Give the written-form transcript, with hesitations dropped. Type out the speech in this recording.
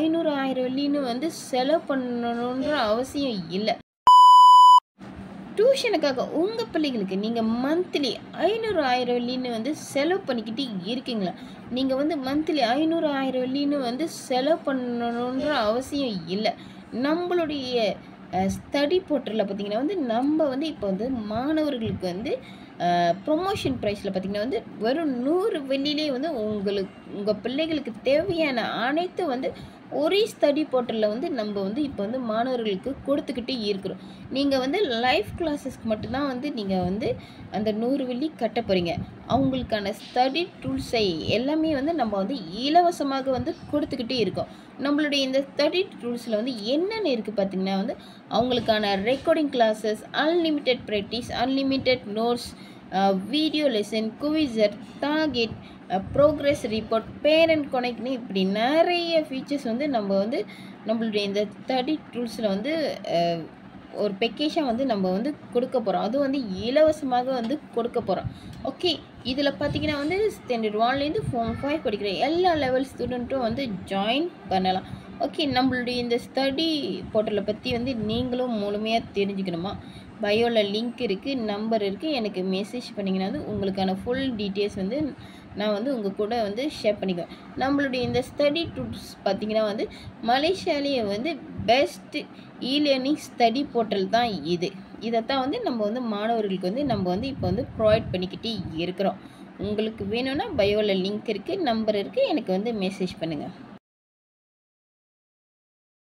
500, 1000 வெள்ளின்னு வந்து செலவு பண்ணணுன்ற அவசியம் இல்ல. டியூஷனுக்காக உங்க பிள்ளைகளுக்கு நீங்க மந்த்லி 500, 1000 வெள்ளின்னு வந்து செலவு பண்ணிக்கிட்டு இருக்கீங்களா? நீங்க வந்து மந்த்லி 500, 1000 வெள்ளின்னு வந்து செலவு பண்ணணுன்ற அவசியம் இல்ல. நம்மளுடைய ஸ்டடி போர்ட்டல்ல பார்த்தீங்கன்னா வந்து, நம்ம வந்து இப்போ வந்து மாணவர்களுக்கு வந்து ப்ரொமோஷன் ப்ரைஸில பார்த்தீங்கன்னா வந்து, வெறும் 100 வெள்ளியிலே வந்து உங்க பிள்ளைகளுக்கு தேவையான அனைத்து வந்து ஒரே ஸ்டடி போர்ட்டல்ல வந்து நம்ம வந்து இப்போ வந்து மாணவர்களுக்கு கொடுத்துக்கிட்டே இருக்கிறோம். நீங்க வந்து லைவ் கிளாஸஸ்க்கு மட்டும் தான் வந்து நீங்க வந்து அந்த 100 வெள்ளி கட்ட போறீங்க. அவங்களுக்கான ஸ்டடி டூல்ஸை எல்லாமே வந்து நம்ம வந்து இலவசமாக வந்து கொடுத்துக்கிட்டே இருக்கோம். நம்மளுடைய இந்த ஸ்டடி டூல்ஸில் வந்து என்னென்ன இருக்குது பார்த்தீங்கன்னா வந்து, அவங்களுக்கான recording classes, unlimited practice, unlimited notes, video lesson, quizzes, target, progress report, parent கனெக்ட்னு இப்படி நிறைய ஃபீச்சர்ஸ் வந்து நம்ம வந்து நம்மளுடைய இந்த ஸ்டடி டூல்ஸில் வந்து ஒரு பேக்கேஜாக வந்து நம்ம வந்து கொடுக்க போகிறோம். அதுவும் வந்து இலவசமாக வந்து கொடுக்க போகிறோம். ஓகே, இதில் பார்த்தீங்கன்னா வந்து ஸ்டாண்டர்ட் 1லேருந்து Form 5 படிக்கிற எல்லா லெவல் ஸ்டூடெண்ட்டும் வந்து ஜாயின் பண்ணலாம். ஓகே, நம்மளுடைய இந்த ஸ்டடி போர்ட்டலை பற்றி வந்து நீங்களும் முழுமையாக தெரிஞ்சுக்கணுமா? பயோவில் லிங்க் இருக்குது, நம்பர் இருக்குது. எனக்கு மெசேஜ் பண்ணிங்கன்னா வந்து உங்களுக்கான ஃபுல் டீட்டெயில்ஸ் வந்து நான் வந்து உங்கள் கூட வந்து ஷேர் பண்ணிக்குவேன். நம்மளுடைய இந்த ஸ்டடி டூல்ஸ் பார்த்திங்கன்னா வந்து மலேசியாலேயே வந்து பெஸ்ட் லேர்னிங் ஸ்டடி போர்ட்டல் தான் இது. இதைத்தான் வந்து நம்ம வந்து மாணவர்களுக்கு வந்து நம்ம வந்து இப்போ வந்து ப்ரொவைட் பண்ணிக்கிட்டே இருக்கிறோம். உங்களுக்கு வேணும்னா பயோவில் லிங்க் இருக்குது, நம்பர் இருக்குது. எனக்கு வந்து மெசேஜ் பண்ணுங்கள்.